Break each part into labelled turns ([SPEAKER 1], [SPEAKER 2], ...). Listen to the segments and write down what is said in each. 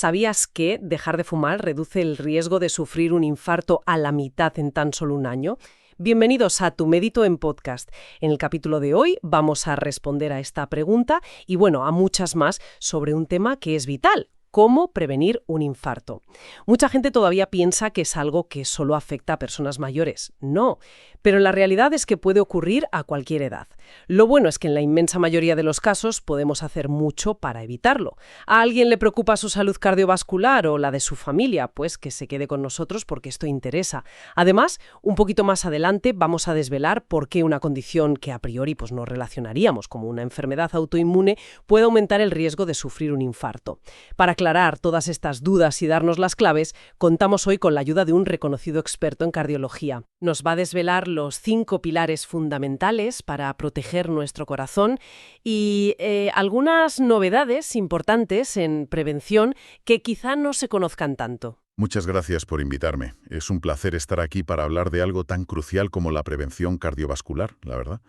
[SPEAKER 1] ¿Sabías que dejar de fumar reduce el riesgo de sufrir un infarto a la mitad en tan solo un año? Bienvenidos a Tu Médito en Podcast. En el capítulo de hoy vamos a responder a esta pregunta y, bueno, a muchas más sobre un tema que es vital: cómo prevenir un infarto. Mucha gente todavía piensa que es algo que solo afecta a personas mayores. No, pero la realidad es que puede ocurrir a cualquier edad. Lo bueno es que en la inmensa mayoría de los casos podemos hacer mucho para evitarlo. ¿A alguien le preocupa su salud cardiovascular o la de su familia? Pues que se quede con nosotros porque esto interesa. Además, un poquito más adelante vamos a desvelar por qué una condición que a priori pues, no relacionaríamos como una enfermedad autoinmune puede aumentar el riesgo de sufrir un infarto. Para aclarar todas estas dudas y darnos las claves, contamos hoy con la ayuda de un reconocido experto en cardiología. Nos va a desvelar los 5 pilares fundamentales para proteger nuestro corazón y algunas novedades importantes en prevención que quizá no se conozcan tanto.
[SPEAKER 2] Muchas gracias por invitarme. Es un placer estar aquí para hablar de algo tan crucial como la prevención cardiovascular, la verdad.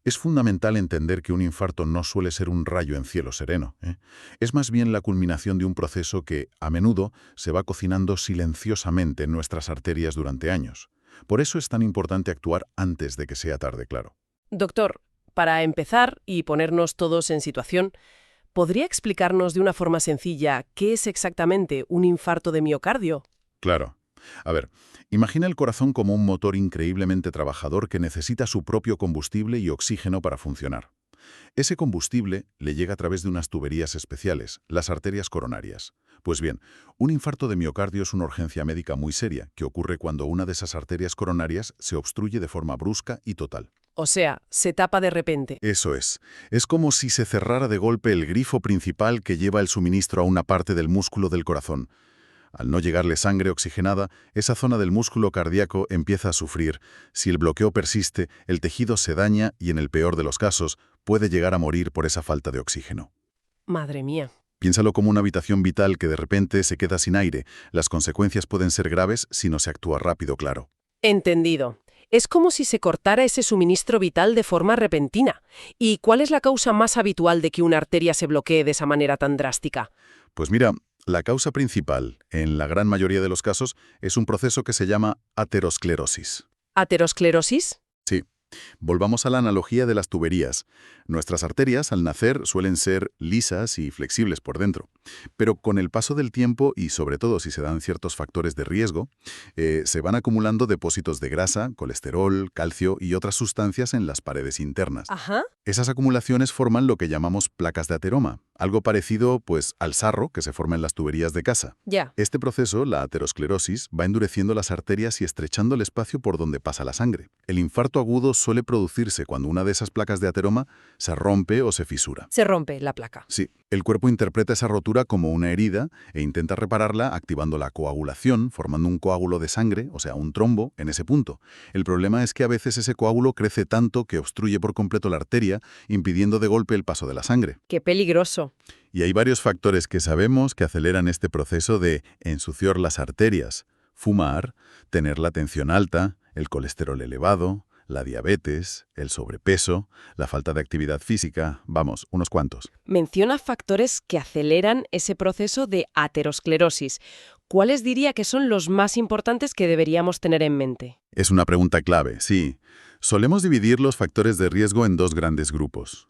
[SPEAKER 2] Es fundamental entender que un infarto no suele ser un rayo en cielo sereno, ¿eh? Es más bien la culminación de un proceso que, a menudo, se va cocinando silenciosamente en nuestras arterias durante años. Por eso es tan importante actuar antes de que sea tarde, claro.
[SPEAKER 1] Doctor, para empezar y ponernos todos en situación, ¿podría explicarnos de una forma sencilla qué es exactamente un infarto de miocardio?
[SPEAKER 2] Claro. A ver, imagina el corazón como un motor increíblemente trabajador que necesita su propio combustible y oxígeno para funcionar. Ese combustible le llega a través de unas tuberías especiales, las arterias coronarias. Pues bien, un infarto de miocardio es una urgencia médica muy seria que ocurre cuando una de esas arterias coronarias se obstruye de forma brusca y total.
[SPEAKER 1] O sea, se tapa de repente.
[SPEAKER 2] Eso es. Es como si se cerrara de golpe el grifo principal que lleva el suministro a una parte del músculo del corazón. Al no llegarle sangre oxigenada, esa zona del músculo cardíaco empieza a sufrir. Si el bloqueo persiste, el tejido se daña y, en el peor de los casos, puede llegar a morir por esa falta de oxígeno.
[SPEAKER 1] Madre mía.
[SPEAKER 2] Piénsalo como una habitación vital que de repente se queda sin aire. Las consecuencias pueden ser graves si no se actúa rápido, claro.
[SPEAKER 1] Entendido. Es como si se cortara ese suministro vital de forma repentina. ¿Y cuál es la causa más habitual de que una arteria se bloquee de esa manera tan drástica?
[SPEAKER 2] Pues mira, la causa principal, en la gran mayoría de los casos, es un proceso que se llama aterosclerosis.
[SPEAKER 1] ¿Aterosclerosis?
[SPEAKER 2] Sí. Volvamos a la analogía de las tuberías. Nuestras arterias, al nacer, suelen ser lisas y flexibles por dentro. Pero con el paso del tiempo, y sobre todo si se dan ciertos factores de riesgo, se van acumulando depósitos de grasa, colesterol, calcio y otras sustancias en las paredes internas.
[SPEAKER 1] Ajá.
[SPEAKER 2] Esas acumulaciones forman lo que llamamos placas de ateroma, algo parecido, pues, al sarro que se forma en las tuberías de casa.
[SPEAKER 1] Ya.
[SPEAKER 2] Este proceso, la aterosclerosis, va endureciendo las arterias y estrechando el espacio por donde pasa la sangre. El infarto agudo suele producirse cuando una de esas placas de ateroma se rompe o se fisura.
[SPEAKER 1] Se rompe la placa.
[SPEAKER 2] Sí, el cuerpo interpreta esa rotura como una herida e intenta repararla activando la coagulación, formando un coágulo de sangre, o sea, un trombo, en ese punto. El problema es que a veces ese coágulo crece tanto que obstruye por completo la arteria, impidiendo de golpe el paso de la sangre.
[SPEAKER 1] ¡Qué peligroso!
[SPEAKER 2] Y hay varios factores que sabemos que aceleran este proceso de ensuciar las arterias: fumar, tener la tensión alta, el colesterol elevado, la diabetes, el sobrepeso, la falta de actividad física, vamos, unos cuantos.
[SPEAKER 1] Menciona factores que aceleran ese proceso de aterosclerosis. ¿Cuáles diría que son los más importantes que deberíamos tener en mente?
[SPEAKER 2] Es una pregunta clave, sí. Solemos dividir los factores de riesgo en 2 grandes grupos.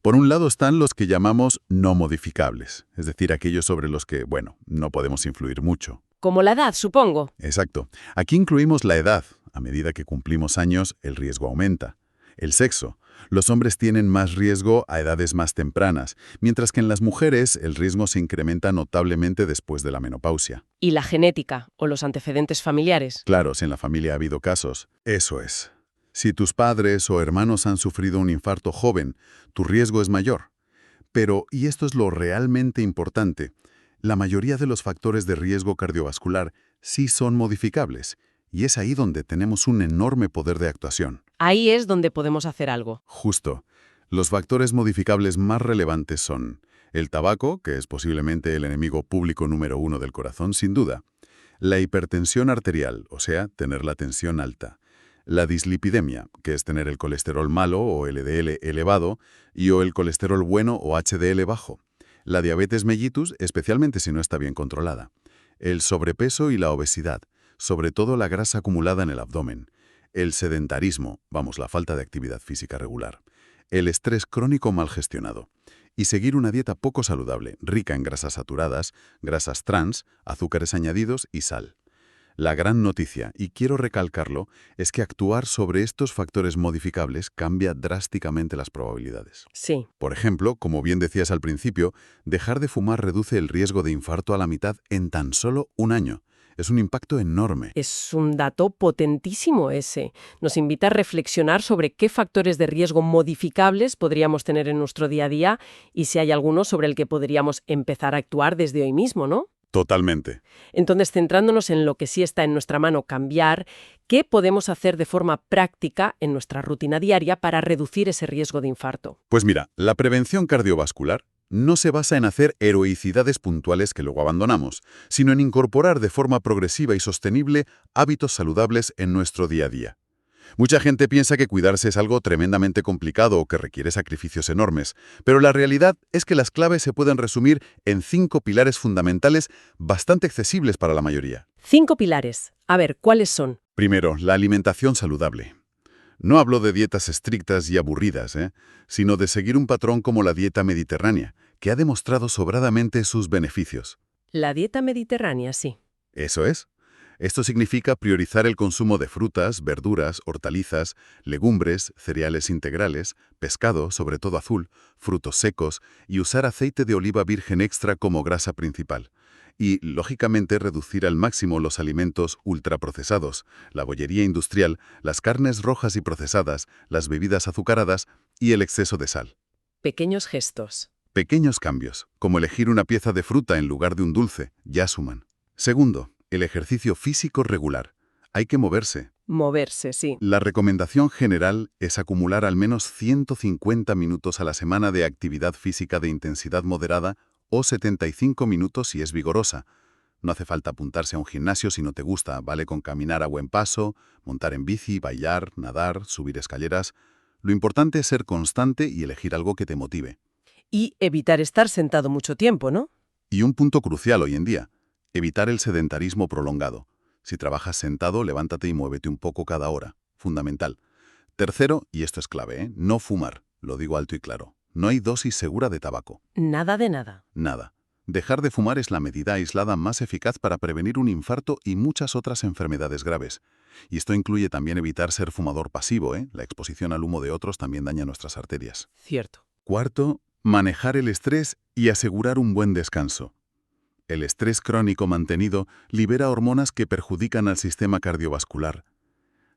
[SPEAKER 2] Por un lado están los que llamamos no modificables, es decir, aquellos sobre los que, bueno, no podemos influir mucho.
[SPEAKER 1] Como la edad, supongo.
[SPEAKER 2] Exacto. Aquí incluimos la edad. A medida que cumplimos años, el riesgo aumenta. El sexo. Los hombres tienen más riesgo a edades más tempranas, mientras que en las mujeres el riesgo se incrementa notablemente después de la menopausia.
[SPEAKER 1] ¿Y la genética o los antecedentes familiares?
[SPEAKER 2] Claro, si en la familia ha habido casos. Eso es. Si tus padres o hermanos han sufrido un infarto joven, tu riesgo es mayor. Pero, y esto es lo realmente importante, la mayoría de los factores de riesgo cardiovascular sí son modificables, y es ahí donde tenemos un enorme poder de actuación.
[SPEAKER 1] Ahí es donde podemos hacer algo.
[SPEAKER 2] Justo. Los factores modificables más relevantes son el tabaco, que es posiblemente el enemigo público número 1 del corazón, sin duda; la hipertensión arterial, o sea, tener la tensión alta; la dislipidemia, que es tener el colesterol malo o LDL elevado, o el colesterol bueno o HDL bajo; La diabetes mellitus, especialmente si no está bien controlada. El sobrepeso y la obesidad, sobre todo la grasa acumulada en el abdomen. El sedentarismo, vamos, la falta de actividad física regular. El estrés crónico mal gestionado. Y seguir una dieta poco saludable, rica en grasas saturadas, grasas trans, azúcares añadidos y sal. La gran noticia, y quiero recalcarlo, es que actuar sobre estos factores modificables cambia drásticamente las probabilidades.
[SPEAKER 1] Sí.
[SPEAKER 2] Por ejemplo, como bien decías al principio, dejar de fumar reduce el riesgo de infarto a la mitad en tan solo un año. Es un impacto enorme.
[SPEAKER 1] Es un dato potentísimo ese. Nos invita a reflexionar sobre qué factores de riesgo modificables podríamos tener en nuestro día a día y si hay alguno sobre el que podríamos empezar a actuar desde hoy mismo, ¿no?
[SPEAKER 2] Totalmente.
[SPEAKER 1] Entonces, centrándonos en lo que sí está en nuestra mano cambiar, ¿qué podemos hacer de forma práctica en nuestra rutina diaria para reducir ese riesgo de infarto?
[SPEAKER 2] Pues mira, la prevención cardiovascular no se basa en hacer heroicidades puntuales que luego abandonamos, sino en incorporar de forma progresiva y sostenible hábitos saludables en nuestro día a día. Mucha gente piensa que cuidarse es algo tremendamente complicado o que requiere sacrificios enormes, pero la realidad es que las claves se pueden resumir en 5 pilares fundamentales bastante accesibles para la mayoría.
[SPEAKER 1] 5 pilares. A ver, ¿cuáles son?
[SPEAKER 2] Primero, la alimentación saludable. No hablo de dietas estrictas y aburridas, sino de seguir un patrón como la dieta mediterránea, que ha demostrado sobradamente sus beneficios.
[SPEAKER 1] La dieta mediterránea, sí.
[SPEAKER 2] Eso es. Esto significa priorizar el consumo de frutas, verduras, hortalizas, legumbres, cereales integrales, pescado, sobre todo azul, frutos secos y usar aceite de oliva virgen extra como grasa principal. Y, lógicamente, reducir al máximo los alimentos ultraprocesados, la bollería industrial, las carnes rojas y procesadas, las bebidas azucaradas y el exceso de sal.
[SPEAKER 1] Pequeños gestos.
[SPEAKER 2] Pequeños cambios, como elegir una pieza de fruta en lugar de un dulce, ya suman. Segundo, el ejercicio físico regular. Hay que moverse.
[SPEAKER 1] Moverse, sí.
[SPEAKER 2] La recomendación general es acumular al menos 150 minutos a la semana de actividad física de intensidad moderada o 75 minutos si es vigorosa. No hace falta apuntarse a un gimnasio si no te gusta, vale con caminar a buen paso, montar en bici, bailar, nadar, subir escaleras. Lo importante es ser constante y elegir algo que te motive.
[SPEAKER 1] Y evitar estar sentado mucho tiempo, ¿no?
[SPEAKER 2] Y un punto crucial hoy en día, evitar el sedentarismo prolongado. Si trabajas sentado, levántate y muévete un poco cada hora. Fundamental. Tercero, y esto es clave, no fumar. Lo digo alto y claro. No hay dosis segura de tabaco.
[SPEAKER 1] Nada de nada.
[SPEAKER 2] Nada. Dejar de fumar es la medida aislada más eficaz para prevenir un infarto y muchas otras enfermedades graves. Y esto incluye también evitar ser fumador pasivo, La exposición al humo de otros también daña nuestras arterias.
[SPEAKER 1] Cierto.
[SPEAKER 2] Cuarto, manejar el estrés y asegurar un buen descanso. El estrés crónico mantenido libera hormonas que perjudican al sistema cardiovascular.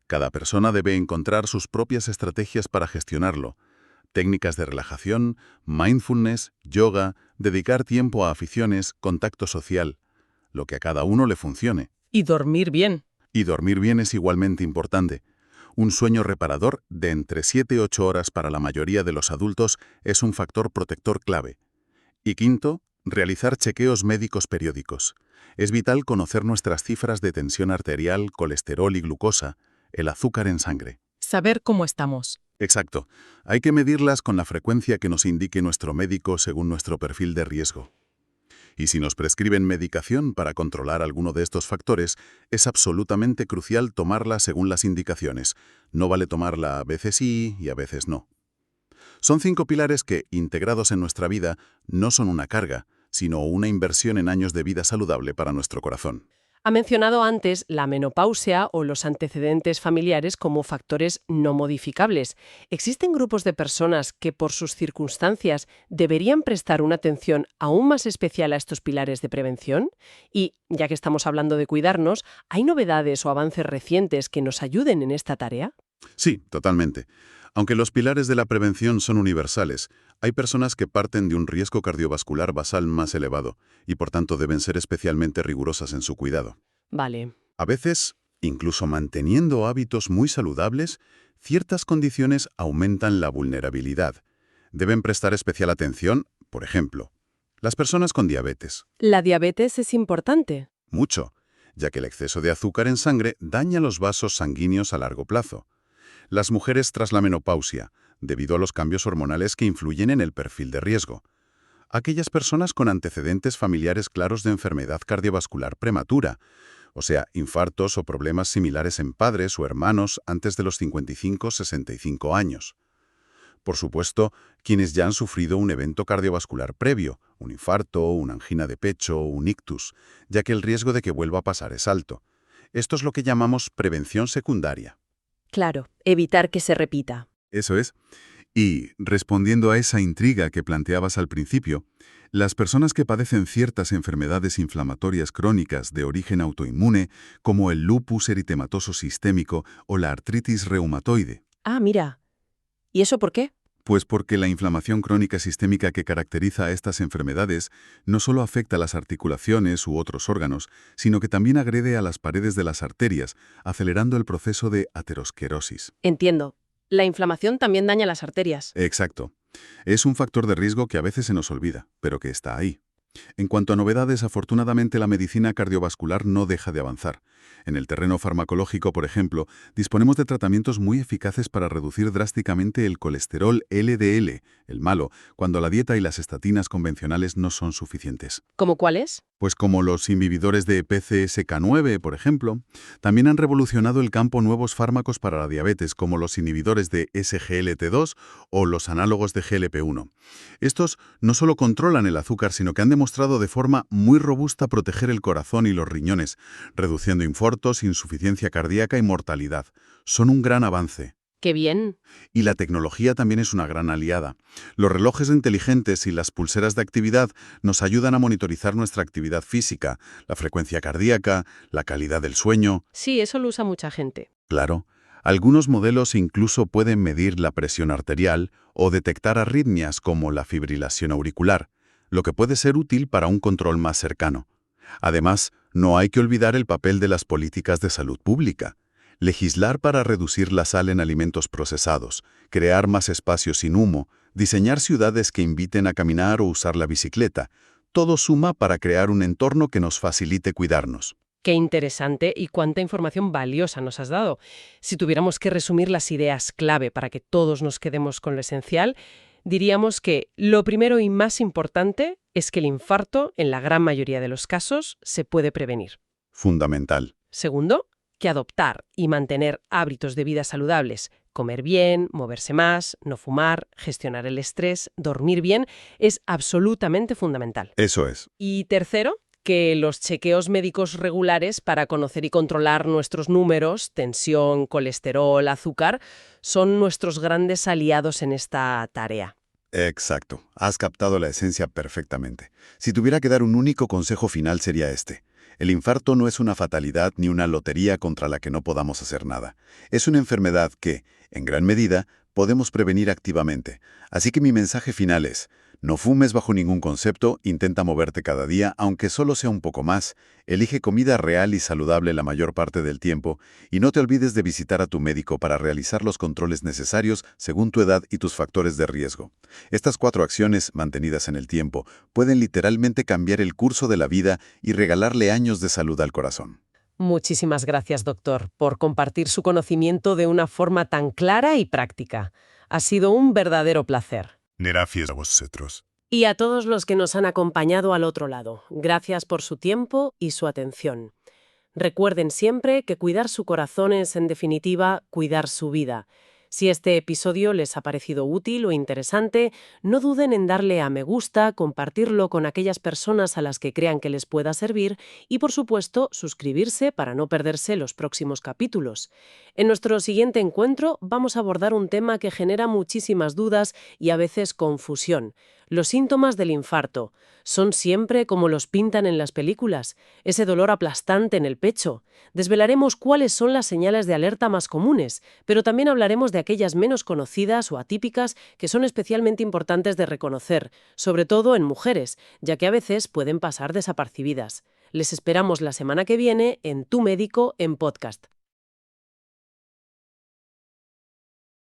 [SPEAKER 2] Cada persona debe encontrar sus propias estrategias para gestionarlo. Técnicas de relajación, mindfulness, yoga, dedicar tiempo a aficiones, contacto social, lo que a cada uno le funcione.
[SPEAKER 1] Y dormir bien.
[SPEAKER 2] Y dormir bien es igualmente importante. Un sueño reparador de entre 7 y 8 horas para la mayoría de los adultos es un factor protector clave. Y quinto, realizar chequeos médicos periódicos. Es vital conocer nuestras cifras de tensión arterial, colesterol y glucosa, el azúcar en sangre.
[SPEAKER 1] Saber cómo estamos.
[SPEAKER 2] Exacto. Hay que medirlas con la frecuencia que nos indique nuestro médico según nuestro perfil de riesgo. Y si nos prescriben medicación para controlar alguno de estos factores, es absolutamente crucial tomarla según las indicaciones. No vale tomarla a veces sí y a veces no. Son 5 pilares que, integrados en nuestra vida, no son una carga, sino una inversión en años de vida saludable para nuestro corazón.
[SPEAKER 1] Ha mencionado antes la menopausia o los antecedentes familiares como factores no modificables. ¿Existen grupos de personas que por sus circunstancias deberían prestar una atención aún más especial a estos pilares de prevención? Y, ya que estamos hablando de cuidarnos, ¿hay novedades o avances recientes que nos ayuden en esta tarea?
[SPEAKER 2] Sí, totalmente. Aunque los pilares de la prevención son universales, hay personas que parten de un riesgo cardiovascular basal más elevado y por tanto deben ser especialmente rigurosas en su cuidado.
[SPEAKER 1] Vale.
[SPEAKER 2] A veces, incluso manteniendo hábitos muy saludables, ciertas condiciones aumentan la vulnerabilidad. Deben prestar especial atención, por ejemplo, las personas con diabetes.
[SPEAKER 1] ¿La diabetes es importante?
[SPEAKER 2] Mucho, ya que el exceso de azúcar en sangre daña los vasos sanguíneos a largo plazo. Las mujeres tras la menopausia, debido a los cambios hormonales que influyen en el perfil de riesgo. Aquellas personas con antecedentes familiares claros de enfermedad cardiovascular prematura, o sea, infartos o problemas similares en padres o hermanos antes de los 55-65 años. Por supuesto, quienes ya han sufrido un evento cardiovascular previo, un infarto, una angina de pecho o un ictus, ya que el riesgo de que vuelva a pasar es alto. Esto es lo que llamamos prevención secundaria.
[SPEAKER 1] Claro, evitar que se repita.
[SPEAKER 3] Eso es. Y, respondiendo a esa intriga que planteabas al principio, las personas que padecen ciertas enfermedades inflamatorias crónicas de origen autoinmune, como el lupus eritematoso sistémico o la artritis reumatoide.
[SPEAKER 1] Ah, mira. ¿Y eso por qué?
[SPEAKER 3] Pues porque la inflamación crónica sistémica que caracteriza a estas enfermedades no solo afecta a las articulaciones u otros órganos, sino que también agrede a las paredes de las arterias, acelerando el proceso de aterosclerosis.
[SPEAKER 1] Entiendo. La inflamación también daña las arterias.
[SPEAKER 3] Exacto. Es un factor de riesgo que a veces se nos olvida, pero que está ahí. En cuanto a novedades, afortunadamente la medicina cardiovascular no deja de avanzar. En el terreno farmacológico, por ejemplo, disponemos de tratamientos muy eficaces para reducir drásticamente el colesterol LDL, el malo, cuando la dieta y las estatinas convencionales no son suficientes.
[SPEAKER 1] ¿Cómo cuáles?
[SPEAKER 3] Pues como los inhibidores de PCSK9, por ejemplo, también han revolucionado el campo nuevos fármacos para la diabetes, como los inhibidores de SGLT2 o los análogos de GLP-1. Estos no solo controlan el azúcar, sino que han demostrado de forma muy robusta proteger el corazón y los riñones, reduciendo infartos, insuficiencia cardíaca y mortalidad. Son un gran avance.
[SPEAKER 1] ¡Qué bien!
[SPEAKER 3] Y la tecnología también es una gran aliada. Los relojes inteligentes y las pulseras de actividad nos ayudan a monitorizar nuestra actividad física, la frecuencia cardíaca, la calidad del sueño.
[SPEAKER 1] Sí, eso lo usa mucha gente.
[SPEAKER 3] Claro, algunos modelos incluso pueden medir la presión arterial o detectar arritmias como la fibrilación auricular, lo que puede ser útil para un control más cercano. Además, no hay que olvidar el papel de las políticas de salud pública. Legislar para reducir la sal en alimentos procesados, crear más espacios sin humo, diseñar ciudades que inviten a caminar o usar la bicicleta, todo suma para crear un entorno que nos facilite cuidarnos.
[SPEAKER 1] Qué interesante y cuánta información valiosa nos has dado. Si tuviéramos que resumir las ideas clave para que todos nos quedemos con lo esencial, diríamos que lo primero y más importante es que el infarto, en la gran mayoría de los casos, se puede prevenir.
[SPEAKER 3] Fundamental.
[SPEAKER 1] Segundo, que adoptar y mantener hábitos de vida saludables, comer bien, moverse más, no fumar, gestionar el estrés, dormir bien, es absolutamente fundamental.
[SPEAKER 3] Eso es.
[SPEAKER 1] Y tercero, que los chequeos médicos regulares para conocer y controlar nuestros números, tensión, colesterol, azúcar, son nuestros grandes aliados en esta tarea.
[SPEAKER 3] Exacto. Has captado la esencia perfectamente. Si tuviera que dar un único consejo final sería este. El infarto no es una fatalidad ni una lotería contra la que no podamos hacer nada. Es una enfermedad que, en gran medida, podemos prevenir activamente. Así que mi mensaje final es: no fumes bajo ningún concepto, intenta moverte cada día, aunque solo sea un poco más, elige comida real y saludable la mayor parte del tiempo, y no te olvides de visitar a tu médico para realizar los controles necesarios según tu edad y tus factores de riesgo. Estas 4 acciones, mantenidas en el tiempo, pueden literalmente cambiar el curso de la vida y regalarle años de salud al corazón.
[SPEAKER 1] Muchísimas gracias, doctor, por compartir su conocimiento de una forma tan clara y práctica. Ha sido un verdadero placer.
[SPEAKER 3] Gracias a vosotros.
[SPEAKER 1] Y a todos los que nos han acompañado al otro lado, gracias por su tiempo y su atención. Recuerden siempre que cuidar su corazón es, en definitiva, cuidar su vida. Si este episodio les ha parecido útil o interesante, no duden en darle a me gusta, compartirlo con aquellas personas a las que crean que les pueda servir y, por supuesto, suscribirse para no perderse los próximos capítulos. En nuestro siguiente encuentro vamos a abordar un tema que genera muchísimas dudas y a veces confusión: los síntomas del infarto. ¿Son siempre como los pintan en las películas? ¿Ese dolor aplastante en el pecho? Desvelaremos cuáles son las señales de alerta más comunes, pero también hablaremos de aquellas menos conocidas o atípicas que son especialmente importantes de reconocer, sobre todo en mujeres, ya que a veces pueden pasar desapercibidas. Les esperamos la semana que viene en Tu Médico en Podcast.